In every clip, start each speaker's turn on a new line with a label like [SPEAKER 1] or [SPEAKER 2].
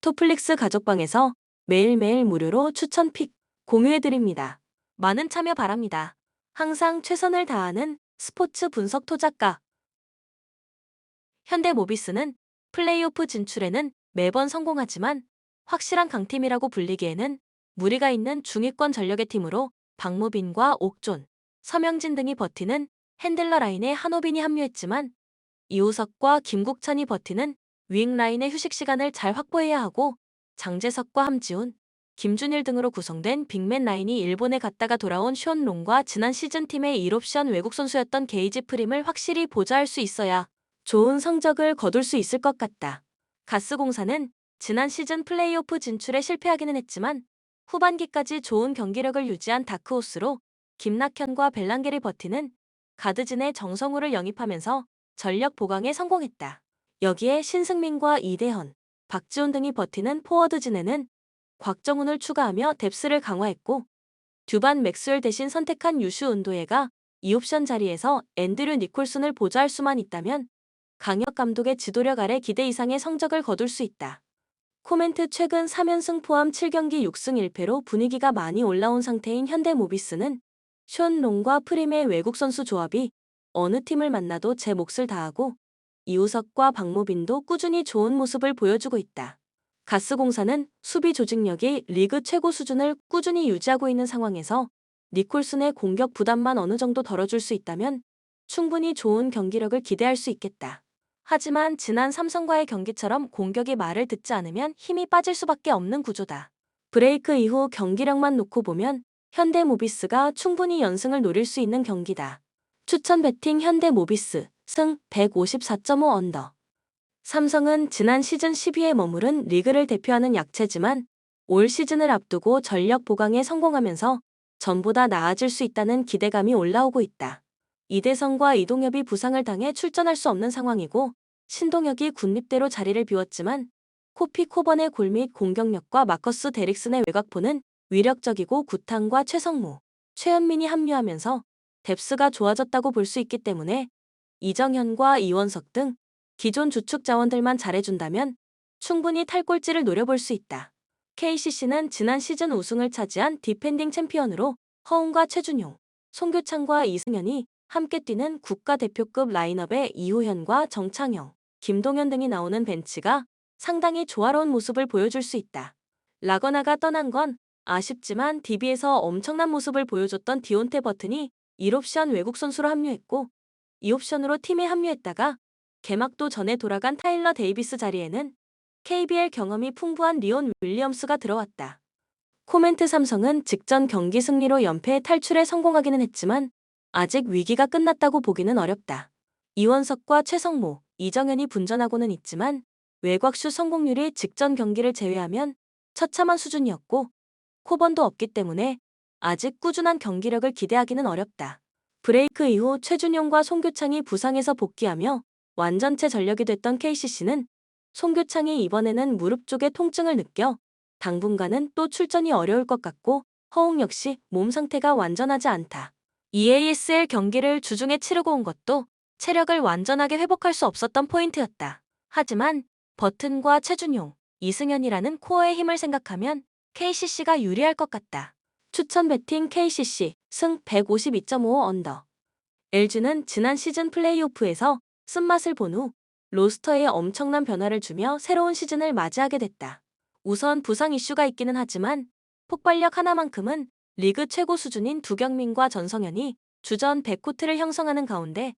[SPEAKER 1] 토플릭스 가족방에서 매일매일 무료로 추천 픽 공유해드립니다. 많은 참여 바랍니다. 항상 최선을 다하는 스포츠 분석 토작가 현대모비스는 플레이오프 진출에는 매번 성공하지만 확실한 강팀이라고 불리기에는 무리가 있는 중위권 전력의 팀으로 박무빈과 옥존, 서명진 등이 버티는 핸들러 라인에 한호빈이 합류했지만 이우석과 김국찬이 버티는 윙 라인의 휴식 시간을 잘 확보해야 하고 장재석과 함지훈, 김준일 등으로 구성된 빅맨 라인이 일본에 갔다가 돌아온 션롱과 지난 시즌 팀의 1옵션 외국 선수였던 게이지 프림을 확실히 보좌할 수 있어야 좋은 성적을 거둘 수 있을 것 같다. 가스공사는 지난 시즌 플레이오프 진출에 실패하기는 했지만 후반기까지 좋은 경기력을 유지한 다크호스로 김낙현과 벨랑게를 버티는 가드진의 정성우를 영입하면서 전력 보강에 성공했다. 여기에 신승민과 이대헌, 박지훈 등이 버티는 포워드진에는 곽정훈을 추가하며 뎁스를 강화했고 듀반 맥스웰 대신 선택한 유슈 은도예가 2옵션 자리에서 앤드류 니콜슨을 보좌할 수만 있다면 강혁 감독의 지도력 아래 기대 이상의 성적을 거둘 수 있다. 코멘트 최근 3연승 포함 7경기 6승 1패로 분위기가 많이 올라온 상태인 현대모비스는 션롱과 프림의 외국 선수 조합이 어느 팀을 만나도 제 몫을 다하고 이우석과 박무빈도 꾸준히 좋은 모습을 보여주고 있다. 가스공사는 수비 조직력이 리그 최고 수준을 꾸준히 유지하고 있는 상황에서 니콜슨의 공격 부담만 어느 정도 덜어줄 수 있다면 충분히 좋은 경기력을 기대할 수 있겠다. 하지만 지난 삼성과의 경기처럼 공격이 말을 듣지 않으면 힘이 빠질 수밖에 없는 구조다. 브레이크 이후 경기력만 놓고 보면 현대모비스가 충분히 연승을 노릴 수 있는 경기다. 추천 배팅 현대모비스 승 154.5 언더. 삼성은 지난 시즌 10위에 머무른 리그를 대표하는 약체지만 올 시즌을 앞두고 전력 보강에 성공하면서 전보다 나아질 수 있다는 기대감이 올라오고 있다. 이대성과 이동엽이 부상을 당해 출전할 수 없는 상황이고 신동혁이 군립대로 자리를 비웠지만 코피 코번의 골 및 공격력과 마커스 데릭슨의 외곽포는 위력적이고 구탄과 최성무, 최현민이 합류하면서 뎁스가 좋아졌다고 볼 수 있기 때문에 이정현과 이원석 등 기존 주축 자원들만 잘해준다면 충분히 탈꼴찌를 노려볼 수 있다. KCC는 지난 시즌 우승을 차지한 디펜딩 챔피언으로 허웅과 최준용, 송교창과 이승현이 함께 뛰는 국가대표급 라인업에 이호현과 정창영, 김동현 등이 나오는 벤치가 상당히 조화로운 모습을 보여줄 수 있다. 라거나가 떠난 건 아쉽지만 DB에서 엄청난 모습을 보여줬던 디온테 버튼이 1옵션 외국 선수로 합류했고 2옵션으로 팀에 합류했다가 개막도 전에 돌아간 타일러 데이비스 자리에는 KBL 경험이 풍부한 리온 윌리엄스가 들어왔다. 코멘트 삼성은 직전 경기 승리로 연패 탈출에 성공하기는 했지만 아직 위기가 끝났다고 보기는 어렵다. 이원석과 최성모, 이정현이 분전하고는 있지만 외곽슛 성공률이 직전 경기를 제외하면 처참한 수준이었고 코번도 없기 때문에 아직 꾸준한 경기력을 기대하기는 어렵다. 브레이크 이후 최준용과 송교창이 부상에서 복귀하며 완전체 전력이 됐던 KCC는 송교창이 이번에는 무릎 쪽에 통증을 느껴 당분간은 또 출전이 어려울 것 같고 허웅 역시 몸 상태가 완전하지 않다. EASL 경기를 주중에 치르고 온 것도 체력을 완전하게 회복할 수 없었던 포인트였다. 하지만 버튼과 최준용, 이승현이라는 코어의 힘을 생각하면 KCC가 유리할 것 같다. 추천 배팅 KCC 승 152.5 언더. LG는 지난 시즌 플레이오프에서 쓴맛을 본 후 로스터에 엄청난 변화를 주며 새로운 시즌을 맞이하게 됐다. 우선 부상 이슈가 있기는 하지만 폭발력 하나만큼은 리그 최고 수준인 두경민과 전성현이 주전 백코트를 형성하는 가운데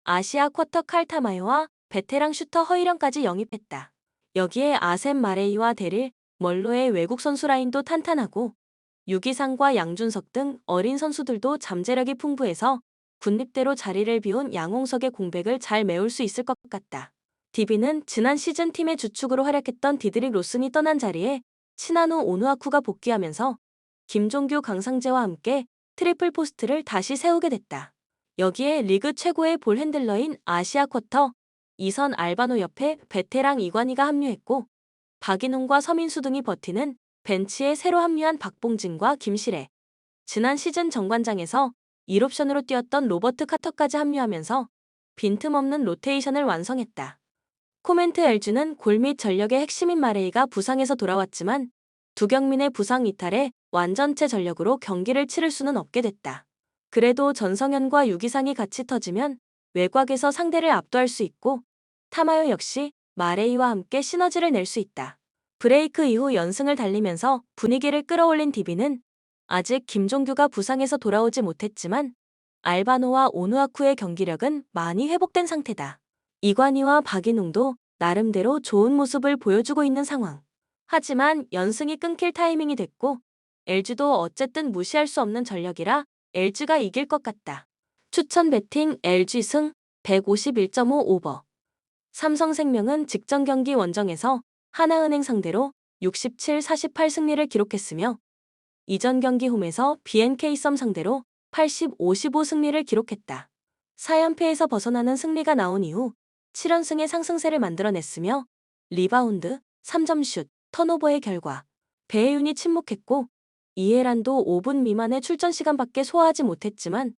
[SPEAKER 1] 아시아 쿼터 칼타마요와 베테랑 슈터 허일영까지 영입했다. 여기에 아셈 마레이와 데릴 멀로의 외국 선수 라인도 탄탄하고 유기상과 양준석 등 어린 선수들도 잠재력이 풍부해서 군립대로 자리를 비운 양홍석의 공백을 잘 메울 수 있을 것 같다. DB는 지난 시즌 팀의 주축으로 활약했던 디드릭 로슨이 떠난 자리에 치나노 오누아쿠가 복귀하면서 김종규 강상재와 함께 트리플 포스트를 다시 세우게 됐다. 여기에 리그 최고의 볼 핸들러인 아시아 쿼터 이선 알바노 옆에 베테랑 이관희가 합류했고 박인웅과 서민수 등이 버티는 벤치에 새로 합류한 박봉진과 김실애, 지난 시즌 정관장에서 1옵션으로 뛰었던 로버트 카터까지 합류하면서 빈틈없는 로테이션을 완성했다. 코멘트 LG는 골 및 전력의 핵심인 마레이가 부상에서 돌아왔지만 두경민의 부상 이탈에 완전체 전력으로 경기를 치를 수는 없게 됐다. 그래도 전성현과 유기상이 같이 터지면 외곽에서 상대를 압도할 수 있고 타마요 역시 마레이와 함께 시너지를 낼 수 있다. 브레이크 이후 연승을 달리면서 분위기를 끌어올린 DB는 아직 김종규가 부상에서 돌아오지 못했지만 알바노와 오누아쿠의 경기력은 많이 회복된 상태다. 이관희와 박인웅도 나름대로 좋은 모습을 보여주고 있는 상황. 하지만 연승이 끊길 타이밍이 됐고 LG도 어쨌든 무시할 수 없는 전력이라 LG가 이길 것 같다. 추천 배팅 LG 승 151.5 오버. 삼성생명은 직전 경기 원정에서 하나은행 상대로 67-48 승리를 기록했으며 이전 경기 홈에서 BNK썸 상대로 80-55 승리를 기록했다. 4연패에서 벗어나는 승리가 나온 이후 7연승의 상승세를 만들어냈으며 리바운드, 3점슛, 턴오버의 결과 배혜윤이 침묵했고 이해란도 5분 미만의 출전 시간밖에 소화하지 못했지만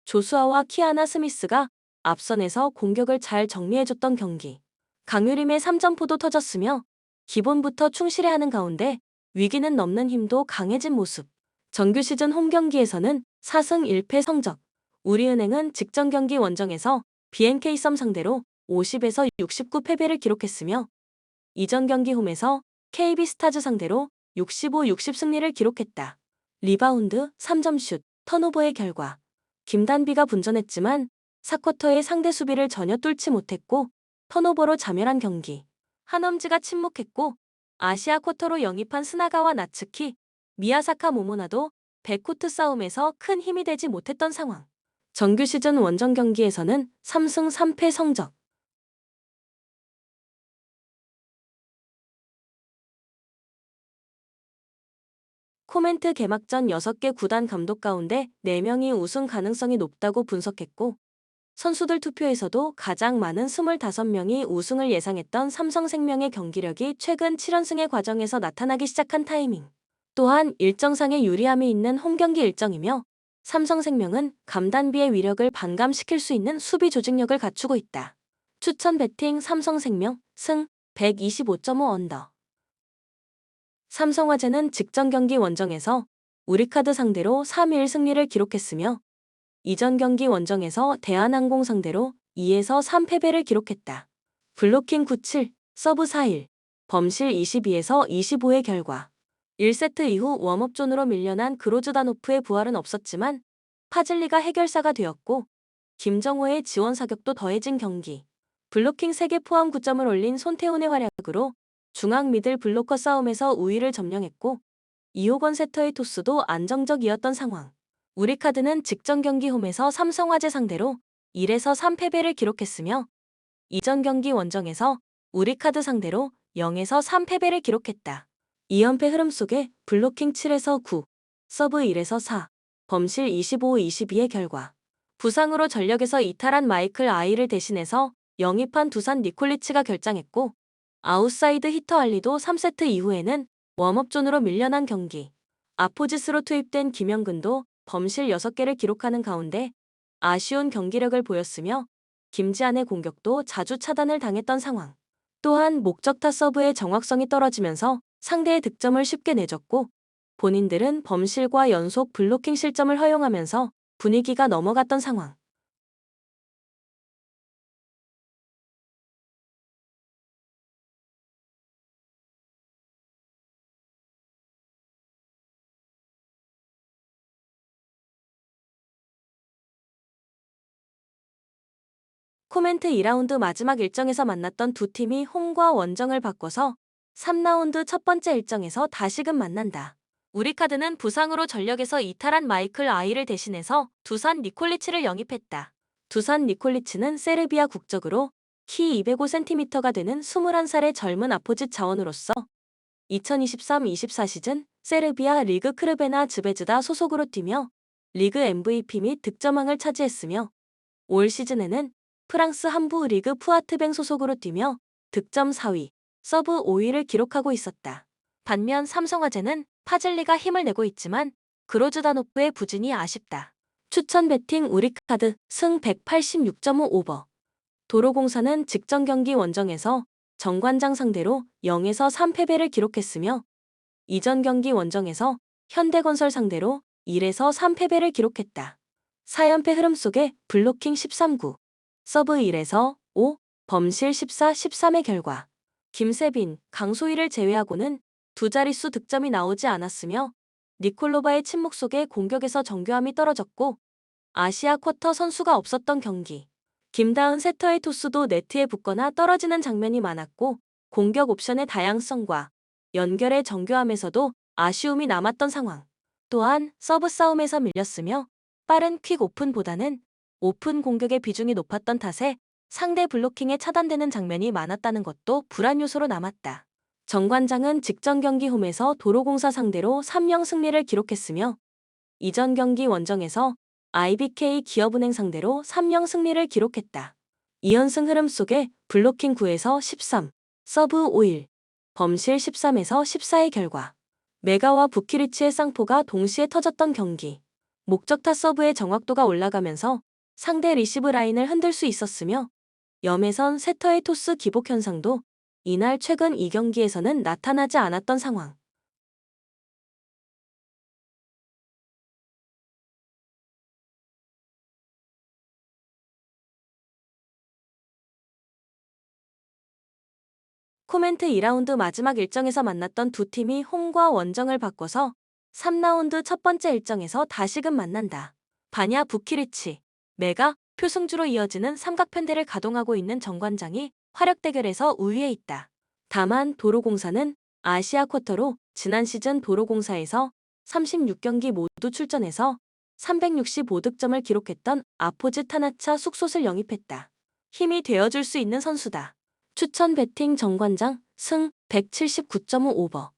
[SPEAKER 1] 조수아와 키아나 스미스가 앞선에서 공격을 잘 정리해줬던 경기. 강유림의 3점포도 터졌으며 기본부터 충실해하는 가운데 위기는 넘는 힘도 강해진 모습. 정규 시즌 홈 경기에서는 4승 1패 성적. 우리은행은 직전 경기 원정에서 BNK썸 상대로 50에서 69 패배를 기록했으며 이전 경기 홈에서 KB스타즈 상대로 65-60 승리를 기록했다. 리바운드, 3점슛, 턴오버의 결과 김단비가 분전했지만 4쿼터의 상대 수비를 전혀 뚫지 못했고 턴오버로 자멸한 경기. 한엄지가 침묵했고 아시아 쿼터로 영입한 스나가와 나츠키, 미야사카 모모나도 백코트 싸움에서 큰 힘이 되지 못했던 상황. 정규 시즌 원정 경기에서는 3승 3패 성적. 코멘트 개막전 6개 구단 감독 가운데 4명이 우승 가능성이 높다고 분석했고 선수들 투표에서도 가장 많은 25명이 우승을 예상했던 삼성생명의 경기력이 최근 7연승의 과정에서 나타나기 시작한 타이밍. 또한 일정상의 유리함이 있는 홈경기 일정이며 삼성생명은 감단비의 위력을 반감시킬 수 있는 수비 조직력을 갖추고 있다. 추천 배팅 삼성생명 승 125.5 언더. 삼성화재는 직전 경기 원정에서 우리카드 상대로 3일 승리를 기록했으며 이전 경기 원정에서 대한항공 상대로 2에서 3 패배를 기록했다. 블로킹 97, 서브 4일, 범실 22에서 25의 결과 1세트 이후 웜업존으로 밀려난 그로즈다노프의 부활은 없었지만 파즐리가 해결사가 되었고 김정호의 지원 사격도 더해진 경기. 블로킹 3개 포함 9점을 올린 손태훈의 활약으로 중앙 미들 블로커 싸움에서 우위를 점령했고 이호건 세터의 토스도 안정적이었던 상황. 우리카드는 직전 경기 홈에서 삼성화재 상대로 1에서 3 패배를 기록했으며 이전 경기 원정에서 우리카드 상대로 0에서 3 패배를 기록했다. 2연패 흐름 속에 블로킹 7에서 9, 서브 1에서 4, 범실 25-22의 결과 부상으로 전력에서 이탈한 마이클 아이를 대신해서 영입한 두산 니콜리치가 결장했고 아웃사이드 히터 알리도 3세트 이후에는 웜업존으로 밀려난 경기. 아포지스로 투입된 김영근도 범실 6개를 기록하는 가운데 아쉬운 경기력을 보였으며 김지한의 공격도 자주 차단을 당했던 상황. 또한 목적타 서브의 정확성이 떨어지면서 상대의 득점을 쉽게 내줬고 본인들은 범실과 연속 블로킹 실점을 허용하면서 분위기가 넘어갔던 상황. 코멘트 2라운드 마지막 일정에서 만났던 두 팀이 홈과 원정을 바꿔서 3라운드 첫 번째 일정에서 다시금 만난다. 우리카드는 부상으로 전력에서 이탈한 마이클 아이를 대신해서 두산 니콜리치를 영입했다. 두산 니콜리치는 세르비아 국적으로 키 205cm가 되는 21살의 젊은 아포짓 자원으로서 2023-24 시즌 세르비아 리그 크르베나 즈베즈다 소속으로 뛰며 리그 MVP 및 득점왕을 차지했으며 올 시즌에는 프랑스 함부 리그 푸아트뱅 소속으로 뛰며 득점 4위, 서브 5위를 기록하고 있었다. 반면 삼성화재는 파즐리가 힘을 내고 있지만 그로즈다노프의 부진이 아쉽다. 추천 배팅 우리카드 승 186.5 오버. 도로공사는 직전 경기 원정에서 정관장 상대로 0에서 3패배를 기록했으며 이전 경기 원정에서 현대건설 상대로 1에서 3패배를 기록했다. 4연패 흐름 속에 블로킹 13구, 서브 1에서 5, 범실 14, 13의 결과 김세빈, 강소희를 제외하고는 두 자릿수 득점이 나오지 않았으며 니콜로바의 침묵 속에 공격에서 정교함이 떨어졌고 아시아 쿼터 선수가 없었던 경기. 김다은 세터의 토스도 네트에 붙거나 떨어지는 장면이 많았고 공격 옵션의 다양성과 연결의 정교함에서도 아쉬움이 남았던 상황. 또한 서브 싸움에서 밀렸으며 빠른 퀵 오픈보다는 오픈 공격의 비중이 높았던 탓에 상대 블로킹에 차단되는 장면이 많았다는 것도 불안 요소로 남았다. 정관장은 직전 경기 홈에서 도로공사 상대로 3영 승리를 기록했으며 이전 경기 원정에서 IBK 기업은행 상대로 3영 승리를 기록했다. 2연승 흐름 속에 블로킹 9에서 13, 서브 5일, 범실 13에서 14의 결과 메가와 부키리치의 쌍포가 동시에 터졌던 경기. 목적타 서브의 정확도가 올라가면서 상대 리시브 라인을 흔들 수 있었으며 염혜선 세터의 토스 기복 현상도 이날 최근 2경기에서는 나타나지 않았던 상황. 코멘트 2라운드 마지막 일정에서 만났던 두 팀이 홈과 원정을 바꿔서 3라운드 첫 번째 일정에서 다시금 만난다. 바냐 부키리치, 메가, 표승주로 이어지는 삼각편대를 가동하고 있는 정관장이 화력 대결에서 우위에 있다. 다만 도로공사는 아시아 쿼터로 지난 시즌 도로공사에서 36경기 모두 출전해서 365득점을 기록했던 아포즈 타나차 숙소를 영입했다. 힘이 되어줄 수 있는 선수다. 추천 배팅 정관장 승 179.5 오버.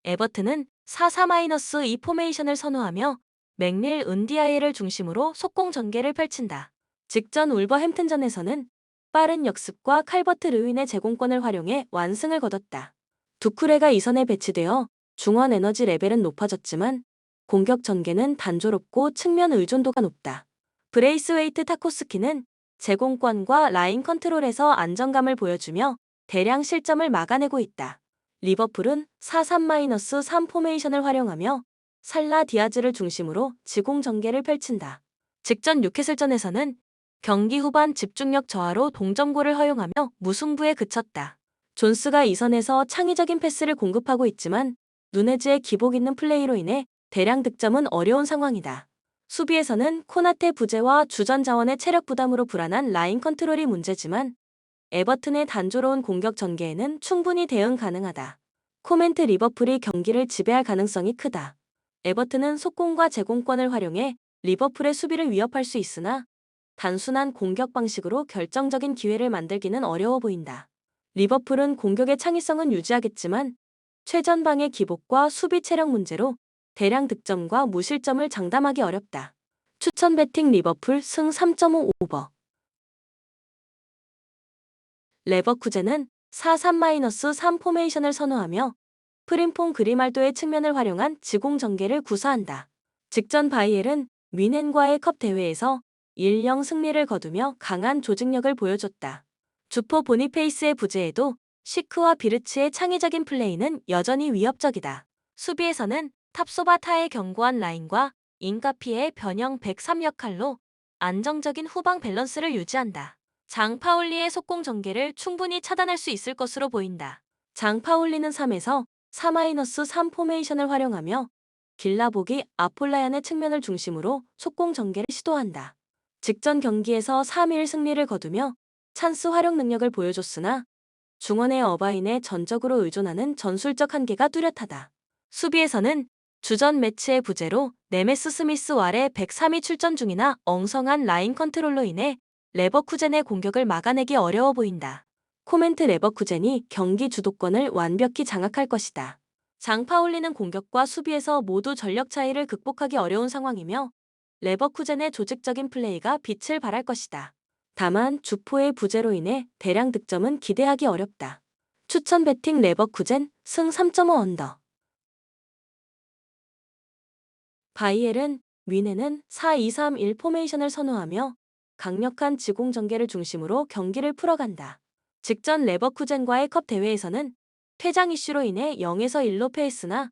[SPEAKER 1] 에버튼은 4-4-2 포메이션을 선호하며 맥릴 은디아예를 중심으로 속공 전개를 펼친다. 직전 울버햄튼전에서는 빠른 역습과 칼버트 르윈의 제공권을 활용해 완승을 거뒀다. 두쿠레가 이선에 배치되어 중원 에너지 레벨은 높아졌지만 공격 전개는 단조롭고 측면 의존도가 높다. 브레이스웨이트 타코스키는 제공권과 라인 컨트롤에서 안정감을 보여주며 대량 실점을 막아내고 있다. 리버풀은 4-3-3 포메이션을 활용하며 살라 디아즈를 중심으로 지공 전개를 펼친다. 직전 뉴캐슬전에서는 경기 후반 집중력 저하로 동점골을 허용하며 무승부에 그쳤다. 존스가 이선에서 창의적인 패스를 공급하고 있지만 누네즈의 기복 있는 플레이로 인해 대량 득점은 어려운 상황이다. 수비에서는 코나테 부재와 주전 자원의 체력 부담으로 불안한 라인 컨트롤이 문제지만 에버튼의 단조로운 공격 전개에는 충분히 대응 가능하다. 코멘트 리버풀이 경기를 지배할 가능성이 크다. 에버튼은 속공과 제공권을 활용해 리버풀의 수비를 위협할 수 있으나 단순한 공격 방식으로 결정적인 기회를 만들기는 어려워 보인다. 리버풀은 공격의 창의성은 유지하겠지만 최전방의 기복과 수비 체력 문제로 대량 득점과 무실점을 장담하기 어렵다. 추천 배팅 리버풀 승 3.5 오버. 레버쿠젠은 4-3-3 포메이션을 선호하며 프림퐁 그리말도의 측면을 활용한 지공 전개를 구사한다. 직전 바이엘은 뮌헨과의 컵 대회에서 1-0 승리를 거두며 강한 조직력을 보여줬다. 주포 보니페이스의 부재에도 시크와 비르츠의 창의적인 플레이는 여전히 위협적이다. 수비에서는 탑소바타의 견고한 라인과 인카피의 변형 103 역할로 안정적인 후방 밸런스를 유지한다. 장파올리의 속공 전개를 충분히 차단할 수 있을 것으로 보인다. 장파올리는 3에서 4-3 포메이션을 활용하며 길라복이 아폴라얀의 측면을 중심으로 속공 전개를 시도한다. 직전 경기에서 3-1 승리를 거두며 찬스 활용 능력을 보여줬으나 중원의 어바인에 전적으로 의존하는 전술적 한계가 뚜렷하다. 수비에서는 주전 매치의 부재로 네메스 스미스 왈의 103이 출전 중이나 엉성한 라인 컨트롤로 인해 레버쿠젠의 공격을 막아내기 어려워 보인다. 코멘트 레버쿠젠이 경기 주도권을 완벽히 장악할 것이다. 장파올리는 공격과 수비에서 모두 전력 차이를 극복하기 어려운 상황이며 레버쿠젠의 조직적인 플레이가 빛을 발할 것이다. 다만 주포의 부재로 인해 대량 득점은 기대하기 어렵다. 추천 배팅 레버쿠젠 승 3.5 언더. 바이엘은 뮌헨은 4-2-3-1 포메이션을 선호하며 강력한 지공 전개를 중심으로 경기를 풀어간다. 직전 레버쿠젠과의 컵 대회에서는 퇴장 이슈로 인해 0에서 1로 패했으나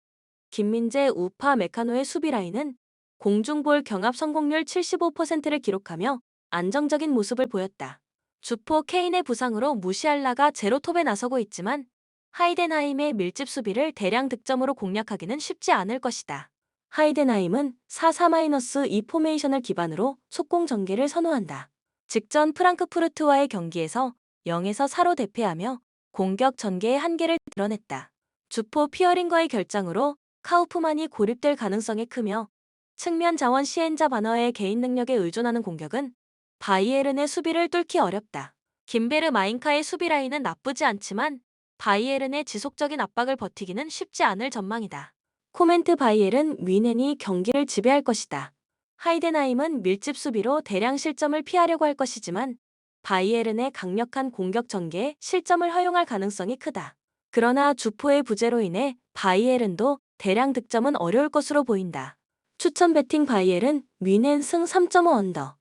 [SPEAKER 1] 김민재, 우파 메카노의 수비 라인은 공중볼 경합 성공률 75%를 기록하며 안정적인 모습을 보였다. 주포 케인의 부상으로 무시할라가 제로톱에 나서고 있지만 하이덴하임의 밀집 수비를 대량 득점으로 공략하기는 쉽지 않을 것이다. 하이덴하임은 4-4-2 포메이션을 기반으로 속공 전개를 선호한다. 직전 프랑크푸르트와의 경기에서 0에서 4로 대패하며 공격 전개의 한계를 드러냈다. 주포 피어링과의 결장으로 카우프만이 고립될 가능성이 크며 측면 자원 시엔자 바너의 개인 능력에 의존하는 공격은 바이에른의 수비를 뚫기 어렵다. 김베르 마인카의 수비 라인은 나쁘지 않지만 바이에른의 지속적인 압박을 버티기는 쉽지 않을 전망이다. 코멘트 바이에른 위넨이 경기를 지배할 것이다. 하이덴하임은 밀집 수비로 대량 실점을 피하려고 할 것이지만 바이에른의 강력한 공격 전개에 실점을 허용할 가능성이 크다. 그러나 주포의 부재로 인해 바이에른도 대량 득점은 어려울 것으로 보인다. 추천 배팅 바이에른 위넨 승 3.5 언더.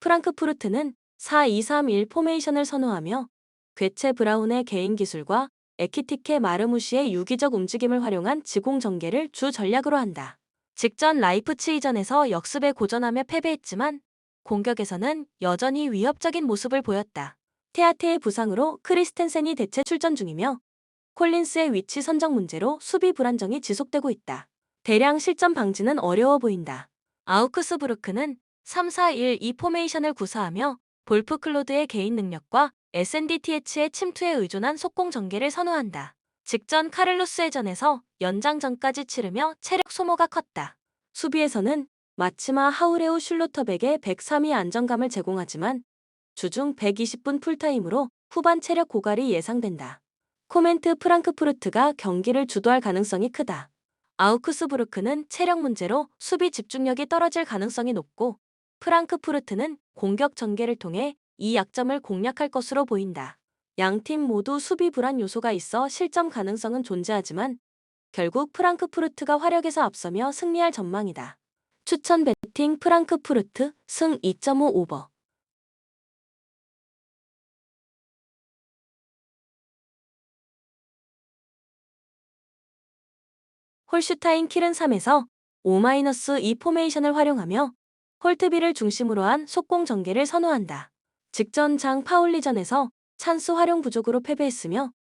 [SPEAKER 1] 프랑크푸르트는 4-2-3-1 포메이션을 선호하며 괴체 브라운의 개인 기술과 에키티케 마르무시의 유기적 움직임을 활용한 지공 전개를 주 전략으로 한다. 직전 라이프치히전에서 역습에 고전하며 패배했지만 공격에서는 여전히 위협적인 모습을 보였다. 테아테의 부상으로 크리스텐센이 대체 출전 중이며 콜린스의 위치 선정 문제로 수비 불안정이 지속되고 있다. 대량 실점 방지는 어려워 보인다. 아우크스부르크는 3-4-1-2 포메이션을 구사하며 볼프 클로드의 개인 능력과 SNDTH의 침투에 의존한 속공 전개를 선호한다. 직전 카를로스회전에서 연장전까지 치르며 체력 소모가 컸다. 수비에서는 마치마 하우레우 슐로터백에 103이 안정감을 제공하지만 주중 120분 풀타임으로 후반 체력 고갈이 예상된다. 코멘트 프랑크푸르트가 경기를 주도할 가능성이 크다. 아우크스부르크는 체력 문제로 수비 집중력이 떨어질 가능성이 높고 프랑크푸르트는 공격 전개를 통해 이 약점을 공략할 것으로 보인다. 양팀 모두 수비 불안 요소가 있어 실점 가능성은 존재하지만 결국 프랑크푸르트가 화력에서 앞서며 승리할 전망이다. 추천 배팅 프랑크푸르트 승 2.5 오버. 홀슈타인 킬은 3에서 5-2 포메이션을 활용하며 홀트비를 중심으로 한 속공 전개를 선호한다. 직전 장 파울리전에서 찬스 활용 부족으로 패배했으며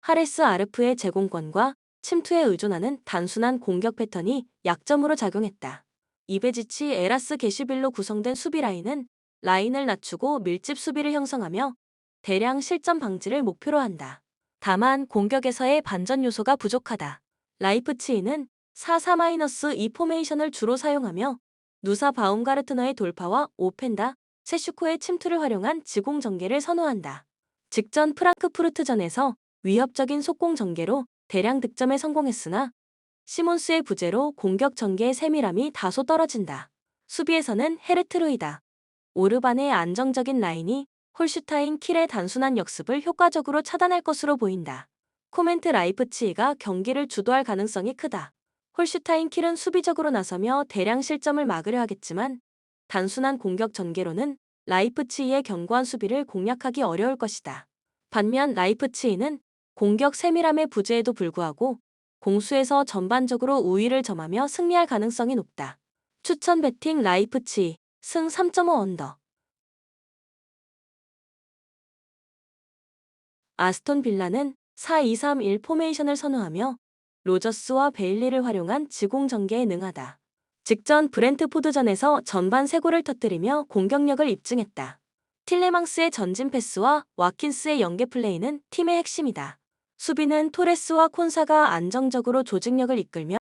[SPEAKER 1] 하레스 아르프의 제공권과 침투에 의존하는 단순한 공격 패턴이 약점으로 작용했다. 이베지치 에라스 게슈빌로 구성된 수비 라인은 라인을 낮추고 밀집 수비를 형성하며 대량 실점 방지를 목표로 한다. 다만 공격에서의 반전 요소가 부족하다. 라이프치히는 4-4-2 포메이션을 주로 사용하며 누사 바움가르트너의 돌파와 오펜다, 세슈코의 침투를 활용한 지공 전개를 선호한다. 직전 프랑크푸르트전에서 위협적인 속공 전개로 대량 득점에 성공했으나 시몬스의 부재로 공격 전개의 세밀함이 다소 떨어진다. 수비에서는 헤르트루이다. 오르반의 안정적인 라인이 홀슈타인 킬의 단순한 역습을 효과적으로 차단할 것으로 보인다. 코멘트 라이프치히가 경기를 주도할 가능성이 크다. 홀슈타인 킬은 수비적으로 나서며 대량 실점을 막으려 하겠지만 단순한 공격 전개로는 라이프치히의 견고한 수비를 공략하기 어려울 것이다. 반면 라이프치히는 공격 세밀함의 부재에도 불구하고 공수에서 전반적으로 우위를 점하며 승리할 가능성이 높다. 추천 배팅 라이프치히 승 3.5 언더. 아스톤 빌라는 4-2-3-1 포메이션을 선호하며 로저스와 베일리를 활용한 지공 전개에 능하다. 직전 브렌트포드전에서 전반 3골을 터뜨리며 공격력을 입증했다. 틸레망스의 전진 패스와 와킨스의 연계 플레이는 팀의 핵심이다. 수비는 토레스와 콘사가 안정적으로 조직력을 이끌며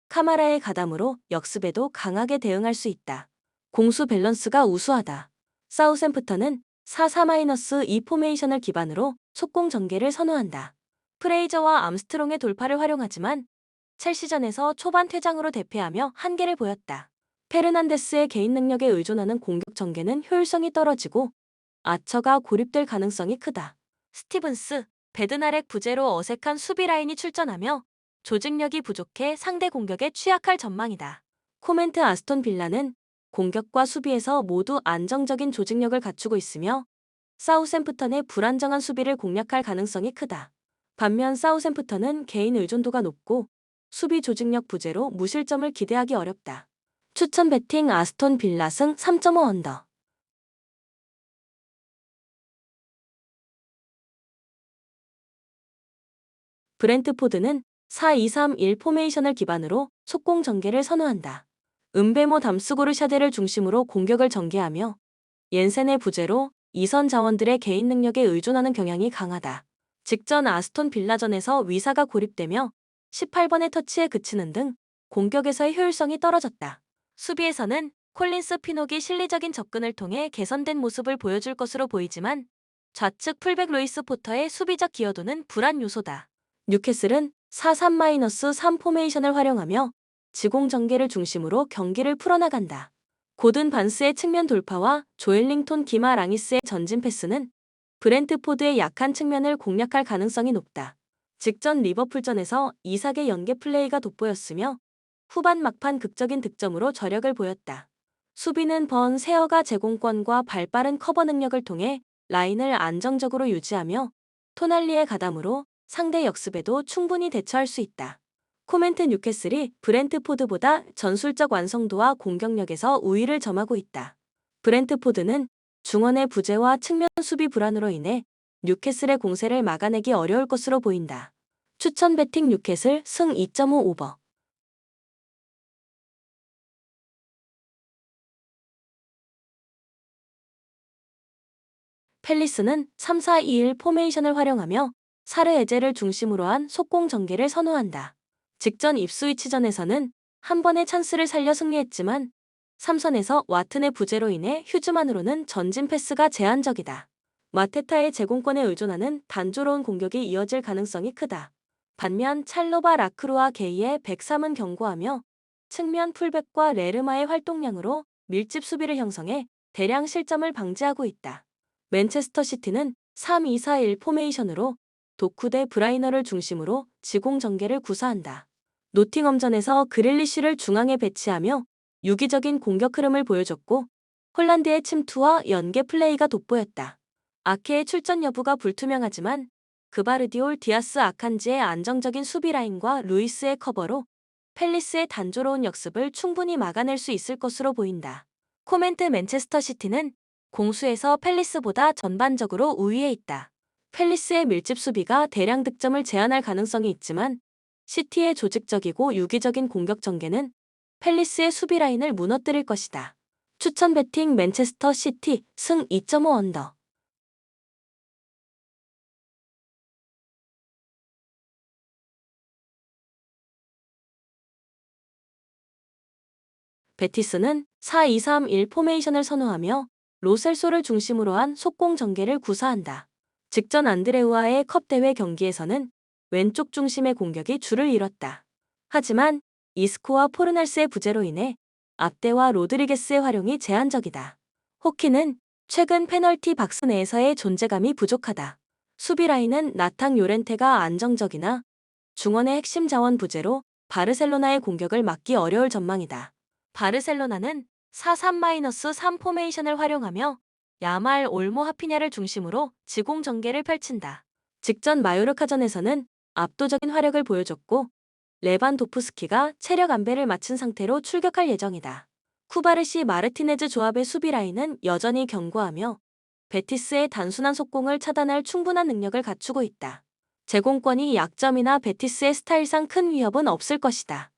[SPEAKER 1] 카마라의 가담으로 역습에도 강하게 대응할 수 있다. 공수 밸런스가 우수하다. 사우샘프턴은 4-4-2 포메이션을 기반으로 속공 전개를 선호한다. 프레이저와 암스트롱의 돌파를 활용하지만 첼시전에서 초반 퇴장으로 대패하며 한계를 보였다. 페르난데스의 개인 능력에 의존하는 공격 전개는 효율성이 떨어지고 아처가 고립될 가능성이 크다. 스티븐스, 베드나렉 부재로 어색한 수비 라인이 출전하며 조직력이 부족해 상대 공격에 취약할 전망이다. 코멘트 아스톤 빌라는 공격과 수비에서 모두 안정적인 조직력을 갖추고 있으며 사우샘프턴의 불안정한 수비를 공략할 가능성이 크다. 반면 사우샘프턴은 개인 의존도가 높고 수비 조직력 부재로 무실점을 기대하기 어렵다. 추천 배팅 아스톤 빌라 승 3.5 언더. 브렌트포드는 4-2-3-1 포메이션을 기반으로 속공 전개를 선호한다. 은베모 담스고르샤데를 중심으로 공격을 전개하며 옌센의 부재로 이선 자원들의 개인 능력에 의존하는 경향이 강하다. 직전 아스톤 빌라전에서 위사가 고립되며 18번의 터치에 그치는 등 공격에서의 효율성이 떨어졌다. 수비에서는 콜린스 피녹이 실리적인 접근을 통해 개선된 모습을 보여줄 것으로 보이지만 좌측 풀백 루이스 포터의 수비적 기여도는 불안 요소다. 뉴캐슬은 4-3-3 포메이션을 활용하며 지공 전개를 중심으로 경기를 풀어나간다. 고든 반스의 측면 돌파와 조엘링톤 기마 랑이스의 전진 패스는 브렌트포드의 약한 측면을 공략할 가능성이 높다. 직전 리버풀전에서 이삭의 연계 플레이가 돋보였으며 후반 막판 극적인 득점으로 저력을 보였다. 수비는 번 세어가 제공권과 발빠른 커버 능력을 통해 라인을 안정적으로 유지하며 토날리의 가담으로 상대 역습에도 충분히 대처할 수 있다. 코멘트 뉴캐슬이 브렌트포드보다 전술적 완성도와 공격력에서 우위를 점하고 있다. 브렌트포드는 중원의 부재와 측면 수비 불안으로 인해 뉴캐슬의 공세를 막아내기 어려울 것으로 보인다. 추천 배팅 뉴캐슬 승 2.5 오버. 팰리스는 3-4-2-1 포메이션을 활용하며 사르 에제를 중심으로 한 속공 전개를 선호한다. 직전 입스위치전에서는 한 번의 찬스를 살려 승리했지만 3선에서 와튼의 부재로 인해 휴즈만으로는 전진 패스가 제한적이다. 마테타의 제공권에 의존하는 단조로운 공격이 이어질 가능성이 크다. 반면 찰로바 라크루와 게이의 103은 견고하며 측면 풀백과 레르마의 활동량으로 밀집 수비를 형성해 대량 실점을 방지하고 있다. 맨체스터 시티는 3-2-4-1 포메이션으로 도쿠 대 브라이너를 중심으로 지공 전개를 구사한다. 노팅엄전에서 그릴리쉬를 중앙에 배치하며 유기적인 공격 흐름을 보여줬고 홀란드의 침투와 연계 플레이가 돋보였다. 아케의 출전 여부가 불투명하지만 그바르디올 디아스 아칸지의 안정적인 수비 라인과 루이스의 커버로 팰리스의 단조로운 역습을 충분히 막아낼 수 있을 것으로 보인다. 코멘트 맨체스터 시티는 공수에서 팰리스보다 전반적으로 우위에 있다. 팰리스의 밀집 수비가 대량 득점을 제한할 가능성이 있지만 시티의 조직적이고 유기적인 공격 전개는 팰리스의 수비 라인을 무너뜨릴 것이다. 추천 배팅 맨체스터 시티 승 2.5 언더. 베티스는 4-2-3-1 포메이션을 선호하며 로셀소를 중심으로 한 속공 전개를 구사한다. 직전 안드레우와의 컵 대회 경기에서는 왼쪽 중심의 공격이 줄을 이뤘다. 하지만 이스코와 포르날스의 부재로 인해 압데와 로드리게스의 활용이 제한적이다. 호키는 최근 페널티 박스 내에서의 존재감이 부족하다. 수비 라인은 나탕 요렌테가 안정적이나 중원의 핵심 자원 부재로 바르셀로나의 공격을 막기 어려울 전망이다. 바르셀로나는 4-3-3 포메이션을 활용하며 야말 올모 하피냐를 중심으로 지공 전개를 펼친다. 직전 마요르카전에서는 압도적인 화력을 보여줬고 레반도프스키가 체력 안배를 마친 상태로 출격할 예정이다. 쿠바르시 마르티네즈 조합의 수비 라인은 여전히 견고하며 베티스의 단순한 속공을 차단할 충분한 능력을 갖추고 있다. 제공권이 약점이나 베티스의 스타일상 큰 위협은 없을 것이다.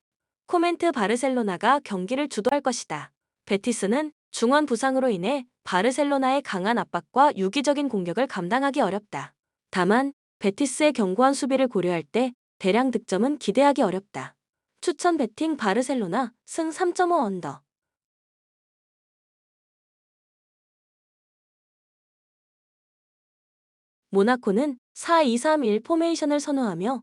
[SPEAKER 1] 코멘트 바르셀로나가 경기를 주도할 것이다. 베티스는 중원 부상으로 인해 바르셀로나의 강한 압박과 유기적인 공격을 감당하기 어렵다. 다만 베티스의 견고한 수비를 고려할 때 대량 득점은 기대하기 어렵다. 추천 배팅 바르셀로나 승 3.5 언더. 모나코는 4-2-3-1 포메이션을 선호하며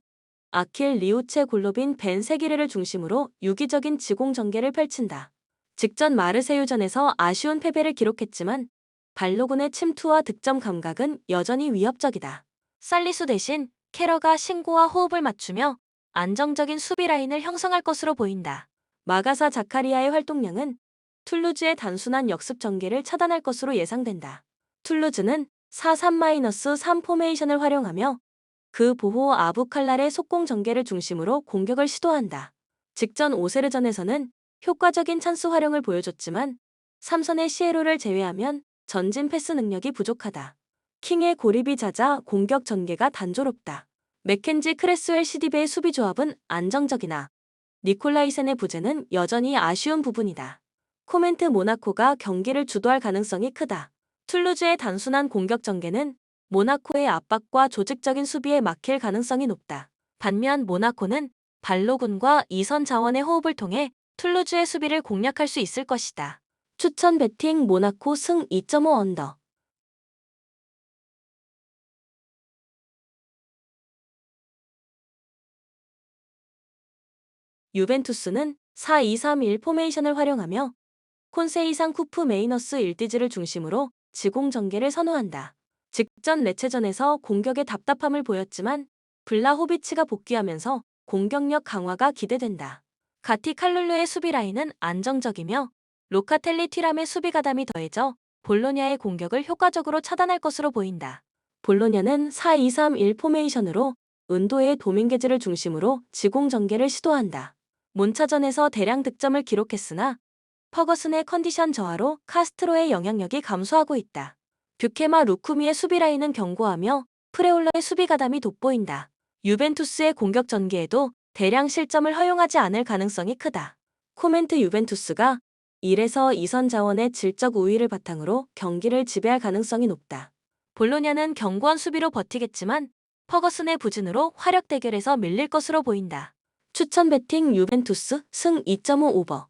[SPEAKER 1] 아킬 리우체 골로빈 벤 세기르를 중심으로 유기적인 지공 전개를 펼친다. 직전 마르세유전에서 아쉬운 패배를 기록했지만 발로군의 침투와 득점 감각은 여전히 위협적이다. 살리수 대신 캐러가 신고와 호흡을 맞추며 안정적인 수비 라인을 형성할 것으로 보인다. 마가사 자카리아의 활동량은 툴루즈의 단순한 역습 전개를 차단할 것으로 예상된다. 툴루즈는 4-3-3 포메이션을 활용하며 그 보호 아부칼날의 속공 전개를 중심으로 공격을 시도한다. 직전 오세르전에서는 효과적인 찬스 활용을 보여줬지만 삼선의 시에로를 제외하면 전진 패스 능력이 부족하다. 킹의 고립이 잦아 공격 전개가 단조롭다. 맥켄지 크레스웰 시디베의 수비 조합은 안정적이나 니콜라이센의 부재는 여전히 아쉬운 부분이다. 코멘트 모나코가 경기를 주도할 가능성이 크다. 툴루즈의 단순한 공격 전개는 모나코의 압박과 조직적인 수비에 막힐 가능성이 높다. 반면 모나코는 발로군과 이선 자원의 호흡을 통해 툴루즈의 수비를 공략할 수 있을 것이다. 추천 배팅 모나코 승 2.5 언더. 유벤투스는 4-2-3-1 포메이션을 활용하며 콘세이상 쿠프 메이너스 일디즈를 중심으로 지공 전개를 선호한다. 직전 레체전에서 공격에 답답함을 보였지만 블라호비치가 복귀하면서 공격력 강화가 기대된다. 가티 칼룰루의 수비 라인은 안정적이며 로카텔리 튀람의 수비 가담이 더해져 볼로냐의 공격을 효과적으로 차단할 것으로 보인다. 볼로냐는 4-2-3-1 포메이션으로 은도의 도밍게즈를 중심으로 지공 전개를 시도한다. 몬차전에서 대량 득점을 기록했으나 퍼거슨의 컨디션 저하로 카스트로의 영향력이 감소하고 있다. 뷰케마 루쿠미의 수비 라인은 견고하며 프레올러의 수비 가담이 돋보인다. 유벤투스의 공격 전개에도 대량 실점을 허용하지 않을 가능성이 크다. 코멘트 유벤투스가 1에서 2선 자원의 질적 우위를 바탕으로 경기를 지배할 가능성이 높다. 볼로냐는 견고한 수비로 버티겠지만 퍼거슨의 부진으로 화력 대결에서 밀릴 것으로 보인다. 추천 배팅 유벤투스 승 2.5 오버.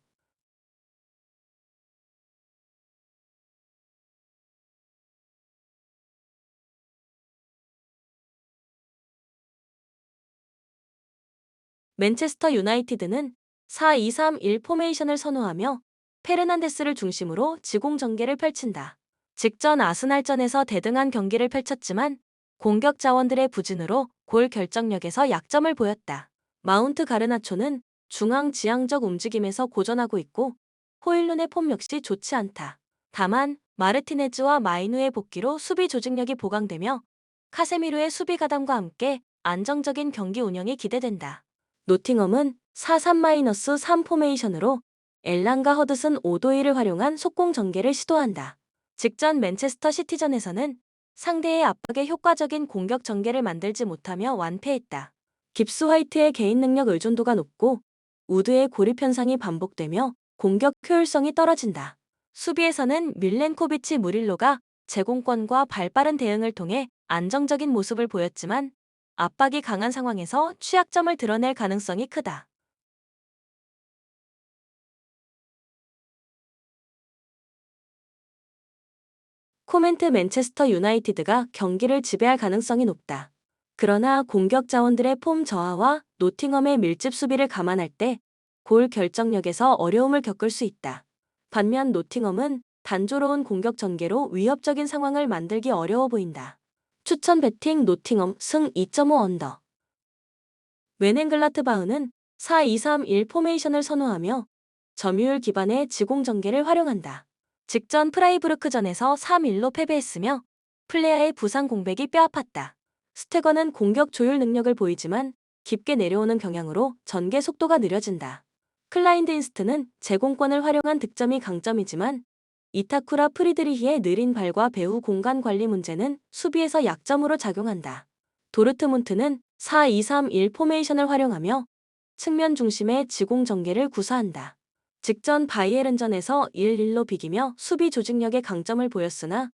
[SPEAKER 1] 맨체스터 유나이티드는 4-2-3-1 포메이션을 선호하며 페르난데스를 중심으로 지공 전개를 펼친다. 직전 아스날전에서 대등한 경기를 펼쳤지만 공격 자원들의 부진으로 골 결정력에서 약점을 보였다. 마운트 가르나초는 중앙 지향적 움직임에서 고전하고 있고 호일룬의 폼 역시 좋지 않다. 다만 마르티네즈와 마이누의 복귀로 수비 조직력이 보강되며 카세미르의 수비 가담과 함께 안정적인 경기 운영이 기대된다. 노팅엄은 4-3-3 포메이션으로 엘란과 허드슨 오도이를 활용한 속공 전개를 시도한다. 직전 맨체스터 시티전에서는 상대의 압박에 효과적인 공격 전개를 만들지 못하며 완패했다. 깁스 화이트의 개인 능력 의존도가 높고 우드의 고립 현상이 반복되며 공격 효율성이 떨어진다. 수비에서는 밀렌코비치 무릴로가 제공권과 발빠른 대응을 통해 안정적인 모습을 보였지만 압박이 강한 상황에서 취약점을 드러낼 가능성이 크다. 코멘트 맨체스터 유나이티드가 경기를 지배할 가능성이 높다. 그러나 공격 자원들의 폼 저하와 노팅엄의 밀집 수비를 감안할 때 골 결정력에서 어려움을 겪을 수 있다. 반면 노팅엄은 단조로운 공격 전개로 위협적인 상황을 만들기 어려워 보인다. 추천 배팅 노팅엄 승 2.5 언더. 웬행글라트바흐는 4-2-3-1 포메이션을 선호하며 점유율 기반의 지공 전개를 활용한다. 직전 프라이부르크전에서 3-1로 패배했으며 플레아의 부상 공백이 뼈아팠다. 스테거는 공격 조율 능력을 보이지만 깊게 내려오는 경향으로 전개 속도가 느려진다. 클라인드인스트는 제공권을 활용한 득점이 강점이지만 이타쿠라 프리드리히의 느린 발과 배후 공간 관리 문제는 수비에서 약점으로 작용한다. 도르트문트는 4-2-3-1 포메이션을 활용하며 측면 중심의 지공 전개를 구사한다. 직전 바이에른전에서 1-1로 비기며 수비 조직력의 강점을 보였으나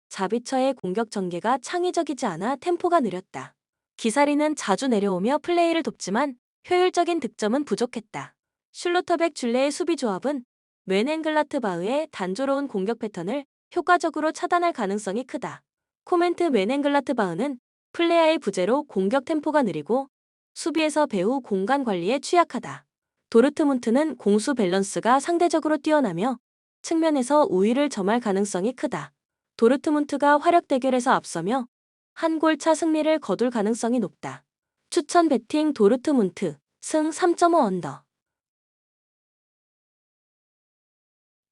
[SPEAKER 1] 자비처의 공격 전개가 창의적이지 않아 템포가 느렸다. 기사리는 자주 내려오며 플레이를 돕지만 효율적인 득점은 부족했다. 슐로터백 줄레의 수비 조합은 웬행글라트바흐의 단조로운 공격 패턴을 효과적으로 차단할 가능성이 크다. 코멘트 웬행글라트바흐는 플레아의 부재로 공격 템포가 느리고 수비에서 배후 공간 관리에 취약하다. 도르트문트는 공수 밸런스가 상대적으로 뛰어나며 측면에서 우위를 점할 가능성이 크다. 도르트문트가 화력 대결에서 앞서며 한 골차 승리를 거둘 가능성이 높다. 추천 배팅 도르트문트 승 3.5 언더.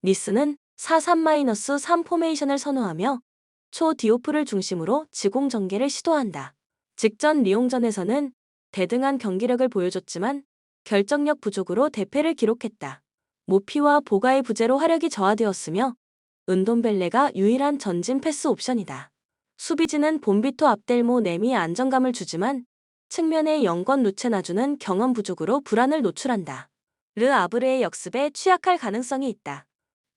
[SPEAKER 1] 니스는 4-3-3 포메이션을 선호하며 초 디오프를 중심으로 지공 전개를 시도한다. 직전 리옹전에서는 대등한 경기력을 보여줬지만 결정력 부족으로 대패를 기록했다. 모피와 보가의 부재로 화력이 저하되었으며 은돔벨레가 유일한 전진 패스 옵션이다. 수비진은 본비토 압델모 넴이 안정감을 주지만 측면의 영권 루체나주는 경험 부족으로 불안을 노출한다. 르 아브르의 역습에 취약할 가능성이 있다.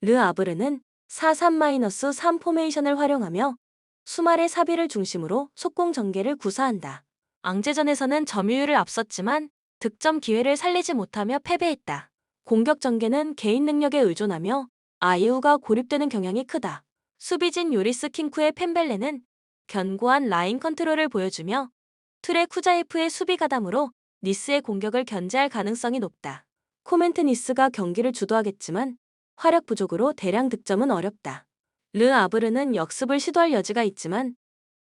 [SPEAKER 1] 르 아브르는 4-3-3 포메이션을 활용하며 수말의 사비를 중심으로 속공 전개를 구사한다. 앙제전에서는 점유율을 앞섰지만 득점 기회를 살리지 못하며 패배했다. 공격 전개는 개인 능력에 의존하며 아예우가 고립되는 경향이 크다. 수비진 요리스 킹쿠의 펜벨레는 견고한 라인 컨트롤을 보여주며 툴의 쿠자예프의 수비 가담으로 니스의 공격을 견제할 가능성이 높다. 코멘트 니스가 경기를 주도하겠지만 화력 부족으로 대량 득점은 어렵다. 르 아브르는 역습을 시도할 여지가 있지만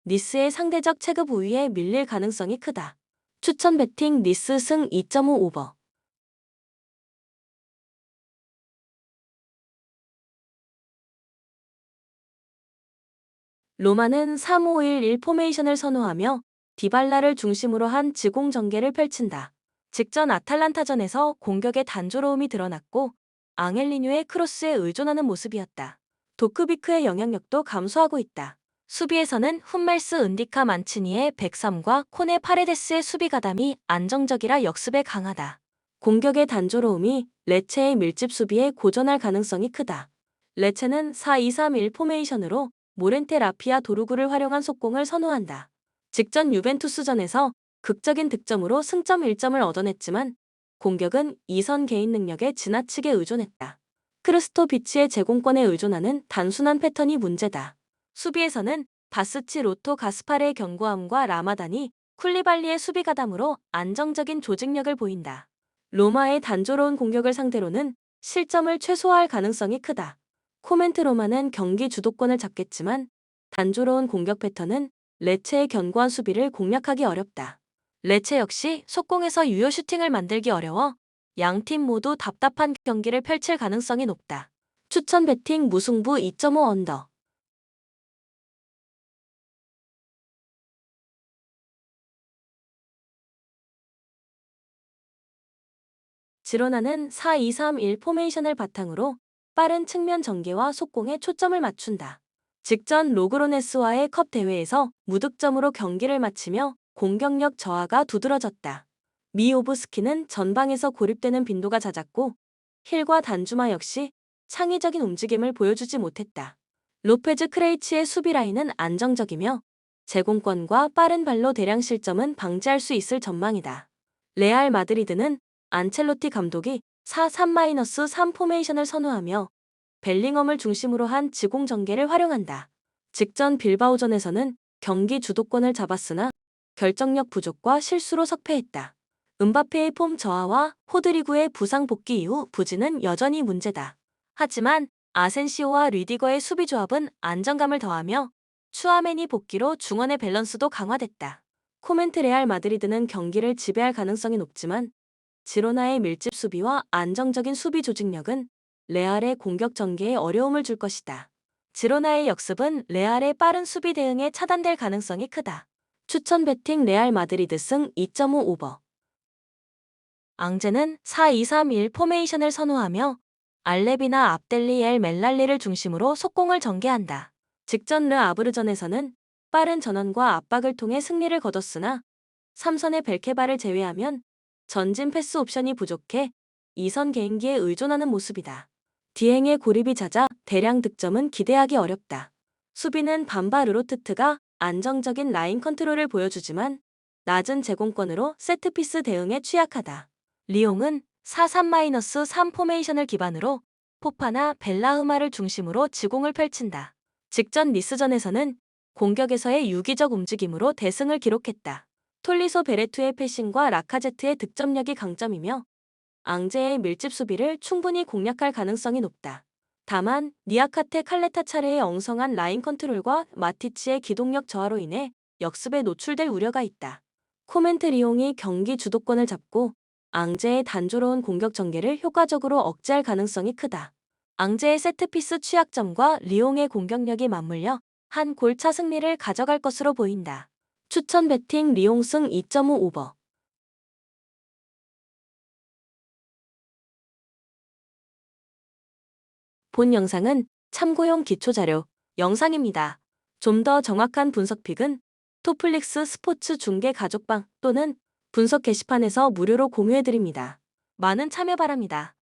[SPEAKER 1] 니스의 상대적 체급 우위에 밀릴 가능성이 크다. 추천 배팅 니스 승 2.5 오버. 로마는 3-5-1-1 포메이션을 선호하며 디발라를 중심으로 한 지공 전개를 펼친다. 직전 아탈란타전에서 공격의 단조로움이 드러났고 앙헬리뉴의 크로스에 의존하는 모습이었다. 도크비크의 영향력도 감소하고 있다. 수비에서는 훈멜스 은디카 만치니의 103과 코네 파레데스의 수비 가담이 안정적이라 역습에 강하다. 공격의 단조로움이 레체의 밀집 수비에 고전할 가능성이 크다. 레체는 4-2-3-1 포메이션으로 모렌테 라피아 도루구를 활용한 속공을 선호한다. 직전 유벤투스전에서 극적인 득점으로 승점 1점을 얻어냈지만 공격은 이선 개인 능력에 지나치게 의존했다. 크르스토비치의 제공권에 의존하는 단순한 패턴이 문제다. 수비에서는 바스치 로토 가스파르의 견고함과 라마다니 쿨리발리의 수비 가담으로 안정적인 조직력을 보인다. 로마의 단조로운 공격을 상대로는 실점을 최소화할 가능성이 크다. 코멘트 로마는 경기 주도권을 잡겠지만 단조로운 공격 패턴은 레체의 견고한 수비를 공략하기 어렵다. 레체 역시 속공에서 유효 슈팅을 만들기 어려워 양팀 모두 답답한 경기를 펼칠 가능성이 높다. 추천 배팅 무승부 2.5 언더. 지로나는 4-2-3-1 포메이션을 바탕으로 빠른 측면 전개와 속공에 초점을 맞춘다. 직전 로그로네스와의 컵 대회에서 무득점으로 경기를 마치며 공격력 저하가 두드러졌다. 미오브스키는 전방에서 고립되는 빈도가 잦았고 힐과 단주마 역시 창의적인 움직임을 보여주지 못했다. 로페즈 크레이치의 수비 라인은 안정적이며 제공권과 빠른 발로 대량 실점은 방지할 수 있을 전망이다. 레알 마드리드는 안첼로티 감독이 4-3-3 포메이션을 선호하며 벨링엄을 중심으로 한 지공 전개를 활용한다. 직전 빌바오전에서는 경기 주도권을 잡았으나 결정력 부족과 실수로 석패했다. 은바페의 폼 저하와 호드리구의 부상 복귀 이후 부진은 여전히 문제다. 하지만 아센시오와 르디거의 수비 조합은 안정감을 더하며 추아메니 복귀로 중원의 밸런스도 강화됐다. 코멘트 레알 마드리드는 경기를 지배할 가능성이 높지만 지로나의 밀집 수비와 안정적인 수비 조직력은 레알의 공격 전개에 어려움을 줄 것이다. 지로나의 역습은 레알의 빠른 수비 대응에 차단될 가능성이 크다. 추천 배팅 레알 마드리드 승 2.5 오버. 앙제는 4-2-3-1 포메이션을 선호하며 알레비나 압델리 엘 멜랄리를 중심으로 속공을 전개한다. 직전 르 아브르전에서는 빠른 전환과 압박을 통해 승리를 거뒀으나 3선의 벨케바를 제외하면 전진 패스 옵션이 부족해 2선 개인기에 의존하는 모습이다. 디행의 고립이 잦아 대량 득점은 기대하기 어렵다. 수비는 반바 르로트트가 안정적인 라인 컨트롤을 보여주지만 낮은 제공권으로 세트피스 대응에 취약하다. 리옹은 4-3-3 포메이션을 기반으로 포파나 벨라흐마를 중심으로 지공을 펼친다. 직전 니스전에서는 공격에서의 유기적 움직임으로 대승을 기록했다. 톨리소 베레투의 패싱과 라카제트의 득점력이 강점이며 앙제의 밀집 수비를 충분히 공략할 가능성이 높다. 다만 니아카테 칼레타 차례의 엉성한 라인 컨트롤과 마티치의 기동력 저하로 인해 역습에 노출될 우려가 있다. 코멘트 리옹이 경기 주도권을 잡고 앙제의 단조로운 공격 전개를 효과적으로 억제할 가능성이 크다. 앙제의 세트피스 취약점과 리옹의 공격력이 맞물려 한 골차 승리를 가져갈 것으로 보인다. 추천 배팅 리옹승 2.5 오버. 본 영상은 참고용 기초자료 영상입니다. 좀 더 정확한 분석 픽은 토플릭스 스포츠 중계 가족방 또는 분석 게시판에서 무료로 공유해드립니다. 많은 참여 바랍니다.